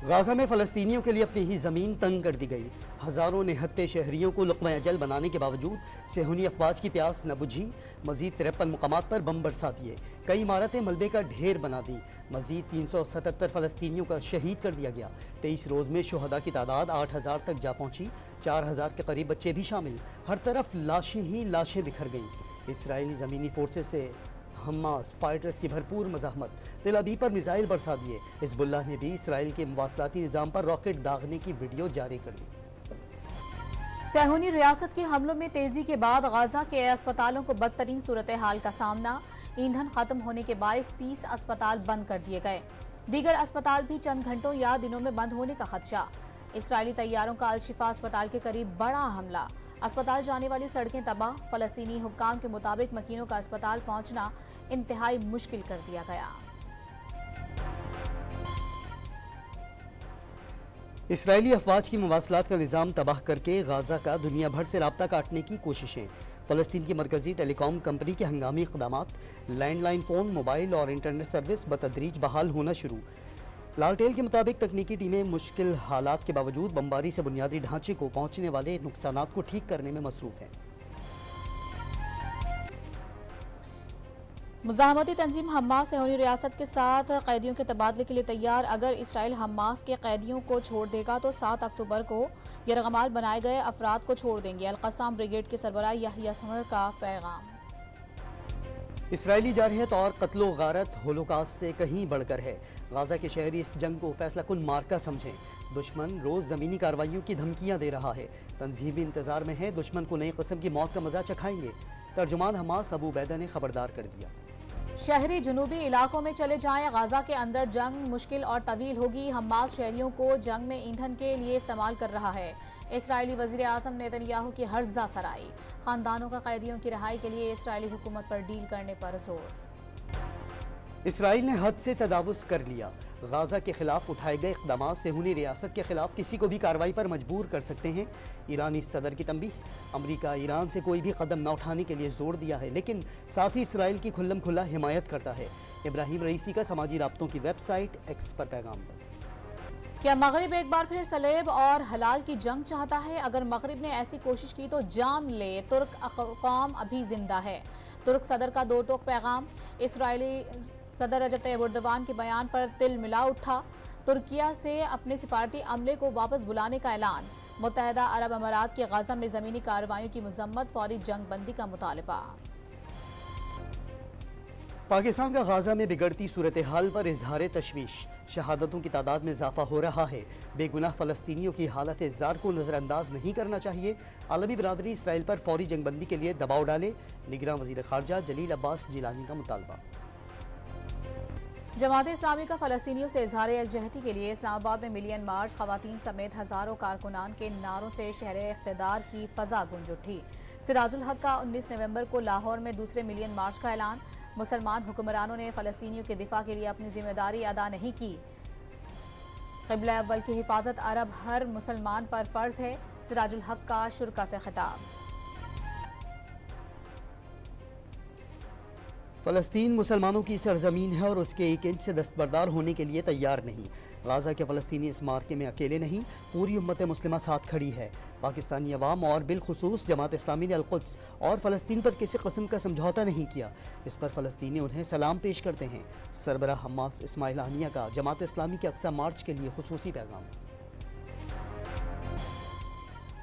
غازہ میں فلسطینیوں کے لیے اپنی ہی زمین تنگ کر دی گئی۔ ہزاروں نہتے شہریوں کو لقمہ اجل بنانے کے باوجود صہیونی افواج کی پیاس نہ بجھی۔ مزید 53 مقامات پر بم برسا دیے، کئی عمارتیں ملبے کا ڈھیر بنا دی۔ مزید 377 فلسطینیوں کا شہید کر دیا گیا۔ 23 روز میں شہداء کی تعداد 8000 تک جا پہنچی، 4000 کے قریب بچے بھی شامل۔ ہر طرف لاشیں ہی لاشیں بکھر گئیں۔ اسرائیلی زمینی فورسز سے حماس فائٹرز کی بھرپور مزاحمت، تل ابیب پر میزائل برسا دیے۔ حزب اللہ نے بھی اسرائیل کے مواصلاتی نظام پر راکٹ داغنے کی ویڈیو جاری کر دی۔ صہیونی ریاست کے حملوں میں تیزی کے بعد غزہ کے اسپتالوں کو بدترین صورتحال کا سامنا۔ ایندھن ختم ہونے کے باعث 30 اسپتال بند کر دیے گئے، دیگر اسپتال بھی چند گھنٹوں یا دنوں میں بند ہونے کا خدشہ۔ اسرائیلی طیاروں کا الشفا اسپتال کے قریب بڑا حملہ، اسپتال جانے والی سڑکیں تباہ۔ فلسطینی حکام کے مطابق مکینوں کا اسپتال پہنچنا انتہائی مشکل کر دیا گیا۔ اسرائیلی افواج کی مواصلات کا نظام تباہ کر کے غزہ کا دنیا بھر سے رابطہ کاٹنے کی کوششیں۔ فلسطین کی مرکزی ٹیلی کام کمپنی کے ہنگامی اقدامات، لینڈ لائن فون، موبائل اور انٹرنیٹ سروس بتدریج بحال ہونا شروع۔ لالٹیل کے مطابق تکنیکی ٹیمیں مشکل حالات کے باوجود بمباری سے بنیادی ڈھانچے کو پہنچنے والے نقصانات کو ٹھیک کرنے میں مصروف ہیں۔ مزاحمتی تنظیم حماس صہیونی ریاست کے ساتھ قیدیوں کے تبادلے کے لیے تیار۔ اگر اسرائیل حماس کے قیدیوں کو چھوڑ دے گا تو 7 اکتوبر کو یرغمال بنائے گئے افراد کو چھوڑ دیں گے۔ القسام بریگیڈ کے سربراہ یحییٰ سنور کا پیغام۔ اسرائیلی جارحیت اور قتل و غارت ہولوکاسٹ سے کہیں بڑھ کر ہے۔ غزہ کے شہری اس جنگ کو فیصلہ کن مارکا سمجھیں۔ دشمن روز زمینی کارروائیوں کی دھمکیاں دے رہا ہے، تنظیمی انتظار میں ہے، دشمن کو نئی قسم کی موت کا مزہ چکھائیں گے۔ ترجمان حماس ابو عبیدہ نے خبردار کر دیا۔ شہری جنوبی علاقوں میں چلے جائیں، غزہ کے اندر جنگ مشکل اور طویل ہوگی۔ حماس شہریوں کو جنگ میں ایندھن کے لیے استعمال کر رہا ہے۔ اسرائیلی وزیر اعظم نیتن یاہو کی ہرزہ سرائی، خاندانوں کا قیدیوں کی رہائی کے لیے اسرائیلی حکومت پر ڈیل کرنے پر زور۔ اسرائیل نے حد سے تجاوز کر لیا، غزہ کے خلاف اٹھائے گئے اقدامات صہیونی ریاست کے خلاف کسی کو بھی کارروائی پر مجبور کر سکتے ہیں۔ ایرانی صدر کی تنبیہ، امریکہ ایران سے کوئی بھی قدم نہ اٹھانے کے لیے زور دیا ہے، لیکن ساتھ ہی اسرائیل کی کھلم کھلا حمایت کرتا ہے۔ ابراہیم رئیسی کا سماجی رابطوں کی ویب سائٹ ایکس پر پیغام۔ کیا مغرب ایک بار پھر صلیب اور حلال کی جنگ چاہتا ہے؟ اگر مغرب نے ایسی کوشش کی تو جان لے، ترک قوم ابھی زندہ ہے۔ ترک صدر کا دو ٹوک پیغام، اسرائیلی صدر رجب طیب ایردوان کے بیان پر تل ملا اٹھا۔ ترکیہ سے اپنے سفارتی عملے کو واپس بلانے کا اعلان۔ متحدہ عرب امارات کی غزہ میں زمینی کارروائیوں کی مذمت، فوری جنگ بندی کا مطالبہ۔ پاکستان کا غزہ میں بگڑتی صورتحال پر اظہار تشویش، شہادتوں کی تعداد میں اضافہ ہو رہا ہے، بے گناہ فلسطینیوں کی حالت زار کو نظر انداز نہیں کرنا چاہیے، عالمی برادری اسرائیل پر فوری جنگ بندی کے لیے دباؤ ڈالے، نگراں وزیر خارجہ جلیل عباس جیلانی کا مطالبہ۔ جماعت اسلامی کا فلسطینیوں سے اظہار یکجہتی کے لیے اسلام آباد میں ملین مارچ، خواتین سمیت ہزاروں کارکنان کے نعروں سے شہر اقتدار کی فضا گونج اٹھی۔ سراج الحق کا 19 نومبر کو لاہور میں دوسرے ملین مارچ کا اعلان، مسلمان حکمرانوں نے فلسطینیوں کے دفاع کے لیے اپنی ذمہ داری ادا نہیں کی، قبلہ اول کی حفاظت عرب ہر مسلمان پر فرض ہے، سراج الحق کا شرکا سے خطاب۔ فلسطین مسلمانوں کی سرزمین ہے اور اس کے ایک انچ سے دستبردار ہونے کے لیے تیار نہیں۔ غزہ کے فلسطینی اس معرکے میں اکیلے نہیں، پوری امت مسلمہ ساتھ کھڑی ہے۔ پاکستانی عوام اور بالخصوص جماعت اسلامی نے القدس اور فلسطین پر کسی قسم کا سمجھوتا نہیں کیا، اس پر فلسطینی انہیں سلام پیش کرتے ہیں۔ سربراہ حماس اسماعیل ہانیہ کا جماعت اسلامی کے اقصی مارچ کے لیے خصوصی پیغام۔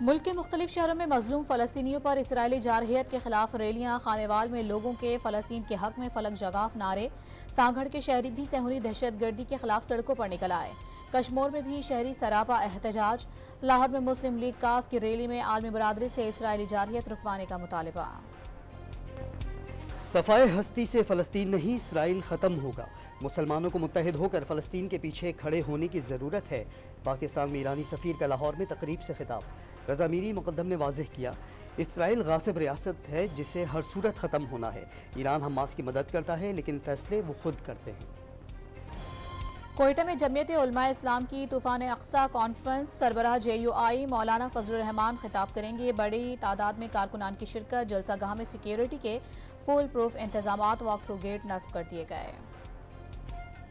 ملک کے مختلف شہروں میں مظلوم فلسطینیوں پر اسرائیلی جارحیت کے خلاف ریلیاں، خانوال میں لوگوں کے فلسطین کے حق میں فلک جگاف نعرے، سانگھڑ کے شہری بھی صہیونی دہشت گردی کے خلاف سڑکوں پر نکل آئے، کشمور میں بھی شہری سراپا احتجاج، لاہور میں مسلم لیگ کاف کی ریلی میں عالمی برادری سے اسرائیلی جارحیت رکوانے کا مطالبہ۔ صفائے ہستی سے فلسطین نہیں، اسرائیل ختم ہوگا، مسلمانوں کو متحد ہو کر فلسطین کے پیچھے کھڑے ہونے کی ضرورت ہے۔ پاکستان میں ایرانی سفیر کا لاہور میں تقریب سے خطاب، رضا میری مقدم نے واضح کیا، اسرائیل غاصب ریاست ہے جسے ہر صورت ختم ہونا ہے، ایران حماس کی مدد کرتا ہے لیکن فیصلے وہ خود کرتے ہیں۔ کوئٹہ میں جمعیت علماء اسلام کی طوفان اقصی کانفرنس، سربراہ JUI مولانا فضل الرحمان خطاب کریں گے، بڑی تعداد میں کارکنان کی شرکت، جلسہ گاہ میں سیکیورٹی کے فول پروف انتظامات، واک تھرو گیٹ نصب کر دیے گئے۔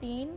3,